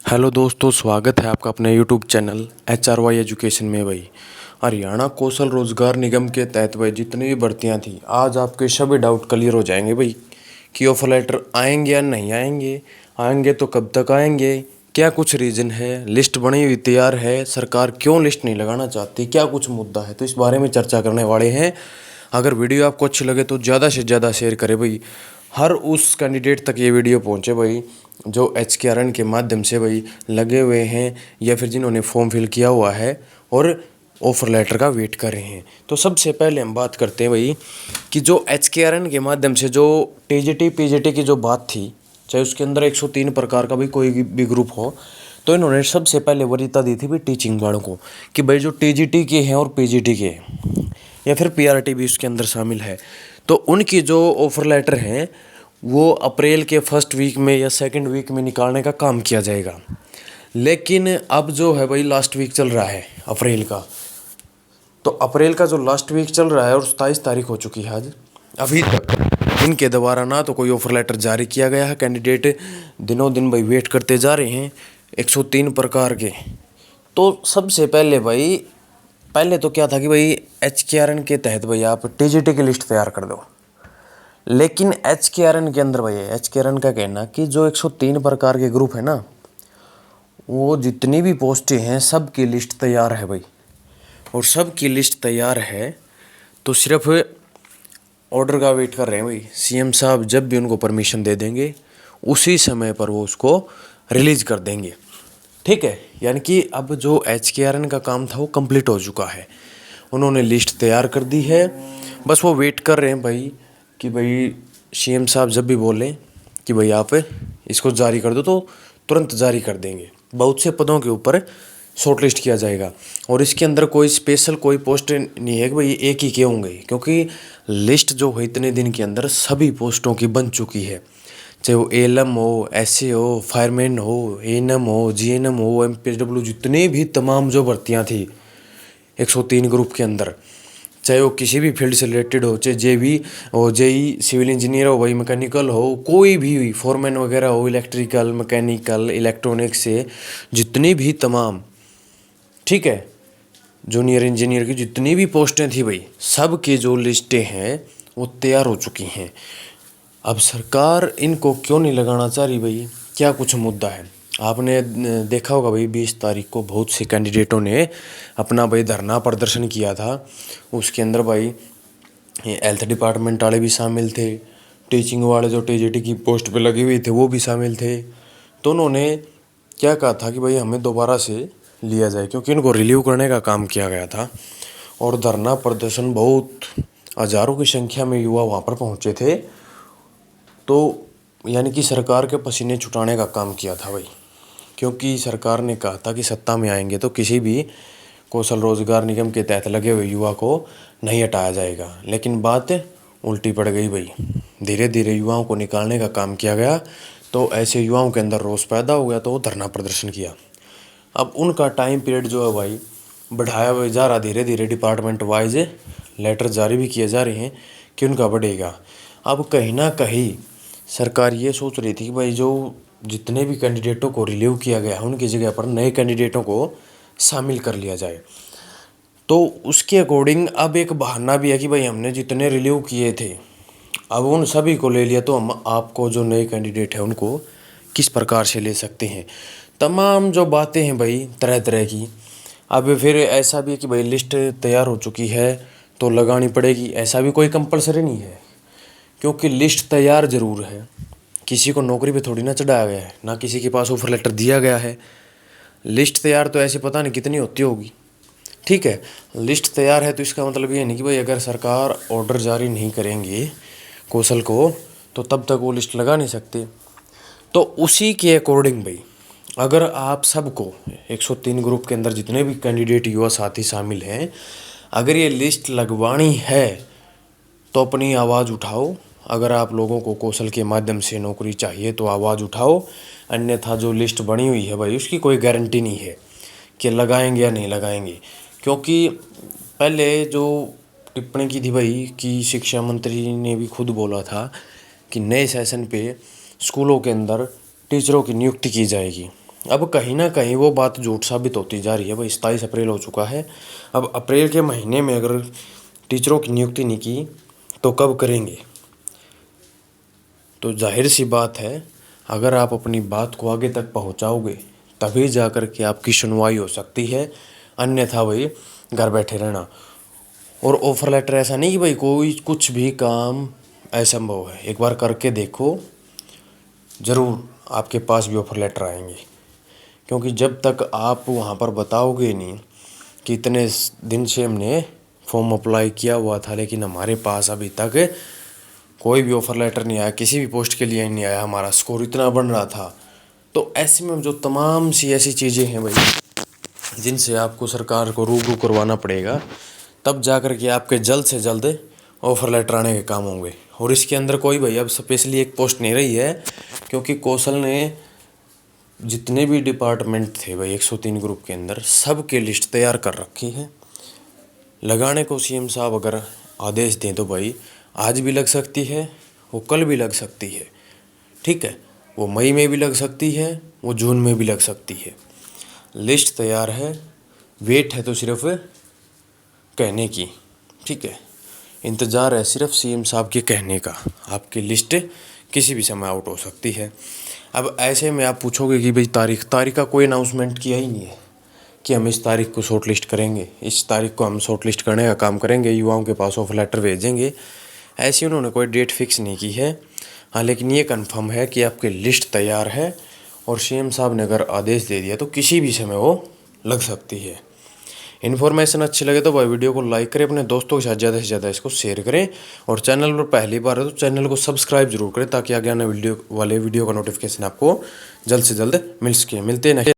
Hello दोस्तों, स्वागत है आपका अपने यूट्यूब चैनल HRY एजुकेशन में। भाई हरियाणा कौशल रोजगार निगम के तहत भाई जितनी भी भर्तियां थी, आज आपके सभी डाउट क्लियर हो जाएंगे भाई कि ऑफर लेटर आएंगे या नहीं आएंगे, आएंगे तो कब तक आएंगे, क्या कुछ रीज़न है, लिस्ट बनी हुई तैयार है, सरकार क्यों लिस्ट नहीं लगाना चाहती, क्या कुछ मुद्दा है, तो इस बारे में चर्चा करने वाले हैं। अगर वीडियो आपको अच्छी लगे तो ज़्यादा से ज़्यादा शेयर करें भाई, हर उस कैंडिडेट तक ये वीडियो पहुंचे भाई जो HKRN के माध्यम से भाई लगे हुए हैं या फिर जिन्होंने फॉर्म फिल किया हुआ है और ऑफर लेटर का वेट कर रहे हैं। तो सबसे पहले हम बात करते हैं भाई कि जो HKRN के माध्यम से जो TGT PGT की जो बात थी, चाहे उसके अंदर 103 प्रकार का भी कोई भी ग्रुप हो, तो इन्होंने सबसे पहले वरीयता दी थी भाई टीचिंग वालों को कि भाई जो TGT के हैं और PGT के या फिर PRT भी उसके अंदर शामिल है, तो उनकी जो ऑफर लेटर हैं वो अप्रैल के फर्स्ट वीक में या सेकंड वीक में निकालने का काम किया जाएगा। लेकिन अब जो है भाई लास्ट वीक चल रहा है अप्रैल का, तो अप्रैल का जो लास्ट वीक चल रहा है और 27 तारीख हो चुकी है आज, अभी तक इनके द्वारा ना तो कोई ऑफर लेटर जारी किया गया है। कैंडिडेट दिनों दिन भाई वेट करते जा रहे हैं 103 प्रकार के। तो सबसे पहले भाई, पहले तो क्या था कि भाई HKRN के तहत भाई आप TGT की लिस्ट तैयार कर दो, लेकिन HKRN के अंदर भाई HKRN का कहना कि जो 103 प्रकार के ग्रुप है ना, वो जितनी भी पोस्टें हैं सब की लिस्ट तैयार है भाई, और सब की लिस्ट तैयार है तो सिर्फ ऑर्डर का वेट कर रहे हैं भाई। CM साहब जब भी उनको परमिशन दे देंगे उसी समय पर वो उसको रिलीज कर देंगे, ठीक है। यानी कि अब जो HKRN का काम था वो कंप्लीट हो चुका है, उन्होंने लिस्ट तैयार कर दी है, बस वो वेट कर रहे हैं भाई कि भाई CM साहब जब भी बोलें कि भाई आप इसको जारी कर दो तो तुरंत जारी कर देंगे। बहुत से पदों के ऊपर शॉर्ट लिस्ट किया जाएगा और इसके अंदर कोई स्पेशल कोई पोस्ट नहीं है कि भाई एक ही के होंगे, क्योंकि लिस्ट जो है इतने दिन के अंदर सभी पोस्टों की बन चुकी है, चाहे वो ALM हो, SA हो, फायरमैन हो, ANM हो, GNM हो, MPSW, जितने भी तमाम जो भर्तियाँ थी 103 ग्रुप के अंदर, चाहे वो किसी भी फील्ड से रिलेटेड हो, चाहे JV हो, JE सिविल इंजीनियर हो, भाई मैकेनिकल हो, कोई भी फोरमैन वगैरह हो, इलेक्ट्रिकल, मैकेनिकल, इलेक्ट्रॉनिक्स से जितनी भी तमाम, ठीक है, जूनियर इंजीनियर की जितनी भी पोस्टें थी भाई, सब की जो लिस्टें हैं वो तैयार हो चुकी हैं। अब सरकार इनको क्यों नहीं लगाना चाह रही भाई, क्या कुछ मुद्दा है। आपने देखा होगा भाई 20 तारीख को बहुत से कैंडिडेटों ने अपना भाई धरना प्रदर्शन किया था, उसके अंदर भाई हेल्थ डिपार्टमेंट वाले भी शामिल थे, टीचिंग वाले जो TGT की पोस्ट पे लगे हुए थे वो भी शामिल थे। तो उन्होंने क्या कहा था कि भाई हमें दोबारा से लिया जाए, क्योंकि इनको रिलीव करने का काम किया गया था और धरना प्रदर्शन बहुत हज़ारों की संख्या में युवा वहाँ पर पहुँचे थे। तो यानी कि सरकार के पसीने छुटाने का काम किया था भाई, क्योंकि सरकार ने कहा था कि सत्ता में आएंगे तो किसी भी कौशल रोजगार निगम के तहत लगे हुए युवा को नहीं हटाया जाएगा, लेकिन बात उल्टी पड़ गई भाई। धीरे धीरे युवाओं को निकालने का काम किया गया, तो ऐसे युवाओं के अंदर रोष पैदा हो गया तो वो धरना प्रदर्शन किया। अब उनका टाइम पीरियड जो है भाई बढ़ाया हुआ जा रहा, धीरे धीरे डिपार्टमेंट वाइज लेटर जारी भी किए जा रहे हैं कि उनका बढ़ेगा। अब कहीं ना कहीं सरकार ये सोच रही थी कि भाई जो जितने भी कैंडिडेटों को रिलीव किया गया है उनकी जगह पर नए कैंडिडेटों को शामिल कर लिया जाए। तो उसके अकॉर्डिंग अब एक बहाना भी है कि भाई हमने जितने रिलीव किए थे अब उन सभी को ले लिया, तो हम आपको जो नए कैंडिडेट है उनको किस प्रकार से ले सकते हैं। तमाम जो बातें हैं भाई तरह तरह की। अब फिर ऐसा भी है कि भाई लिस्ट तैयार हो चुकी है तो लगानी पड़ेगी, ऐसा भी कोई कंपलसरी नहीं है, क्योंकि लिस्ट तैयार ज़रूर है, किसी को नौकरी पे थोड़ी ना चढ़ाया गया है, ना किसी के पास ऑफर लेटर दिया गया है। लिस्ट तैयार तो ऐसे पता नहीं कितनी होती होगी, ठीक है। लिस्ट तैयार है तो इसका मतलब ये नहीं कि भाई अगर सरकार ऑर्डर जारी नहीं करेंगे कौशल को तो तब तक वो लिस्ट लगा नहीं सकते। तो उसी के अकॉर्डिंग भाई अगर आप सबको 103 ग्रुप के अंदर जितने भी कैंडिडेट युवा साथी शामिल हैं, अगर ये लिस्ट लगवानी है तो अपनी आवाज़ उठाओ। अगर आप लोगों को कौशल के माध्यम से नौकरी चाहिए तो आवाज़ उठाओ, अन्यथा जो लिस्ट बनी हुई है भाई उसकी कोई गारंटी नहीं है कि लगाएंगे या नहीं लगाएंगे। क्योंकि पहले जो टिप्पणी की थी भाई कि शिक्षा मंत्री ने भी खुद बोला था कि नए सेशन पे स्कूलों के अंदर टीचरों की नियुक्ति की जाएगी। अब कहीं ना कहीं वो बात झूठ साबित होती जा रही है भाई। 27 अप्रैल हो चुका है। अब अप्रैल के महीने में अगर टीचरों की नियुक्ति नहीं की तो कब करेंगे? तो जाहिर सी बात है, अगर आप अपनी बात को आगे तक पहुंचाओगे तभी जा कर के आपकी सुनवाई हो सकती है, अन्यथा भाई घर बैठे रहना। और ऑफ़र लेटर ऐसा नहीं कि भाई कोई कुछ भी काम असंभव है, एक बार करके देखो, ज़रूर आपके पास भी ऑफ़र लेटर आएंगे। क्योंकि जब तक आप वहाँ पर बताओगे नहीं कि इतने दिन से हमने फॉर्म अप्लाई किया हुआ था लेकिन हमारे पास अभी तक कोई भी ऑफ़र लेटर नहीं आया, किसी भी पोस्ट के लिए नहीं आया, हमारा स्कोर इतना बन रहा था, तो ऐसे में जो तमाम सी ऐसी चीज़ें हैं भाई जिनसे आपको सरकार को रूबरू करवाना पड़ेगा, तब जा कर के आपके जल्द से जल्द ऑफ़र लेटर आने के काम होंगे। और इसके अंदर कोई भाई अब स्पेशली एक पोस्ट नहीं रही है, क्योंकि कौशल ने जितने भी डिपार्टमेंट थे भाई 103 ग्रुप के अंदर सब की लिस्ट तैयार कर रखी है। लगाने को सीएम साहब अगर आदेश दें तो भाई आज भी लग सकती है, वो कल भी लग सकती है, ठीक है, वो मई में भी लग सकती है, वो जून में भी लग सकती है। लिस्ट तैयार है, वेट है तो सिर्फ कहने की, ठीक है, इंतज़ार है सिर्फ सीएम साहब के कहने का। आपकी लिस्ट किसी भी समय आउट हो सकती है। अब ऐसे में आप पूछोगे कि भाई तारीख का कोई अनाउंसमेंट किया ही नहीं है कि हम इस तारीख को शॉर्ट लिस्ट करेंगे, इस तारीख को हम शॉर्ट लिस्ट करने का काम करेंगे, युवाओं के पास ऑफर लेटर भेजेंगे। ऐसी उन्होंने कोई डेट फिक्स नहीं की है। हाँ, लेकिन ये कंफर्म है कि आपकी लिस्ट तैयार है और सीएम साहब ने अगर आदेश दे दिया तो किसी भी समय वो लग सकती है। इन्फॉर्मेशन अच्छी लगे तो भाई वीडियो को लाइक करें, अपने दोस्तों के साथ ज़्यादा से ज़्यादा इसको शेयर करें, और चैनल पर पहली बार है तो चैनल को सब्सक्राइब जरूर करें ताकि आगे आने वीडियो का नोटिफिकेशन आपको जल्द से जल्द मिल सके। मिलते हैं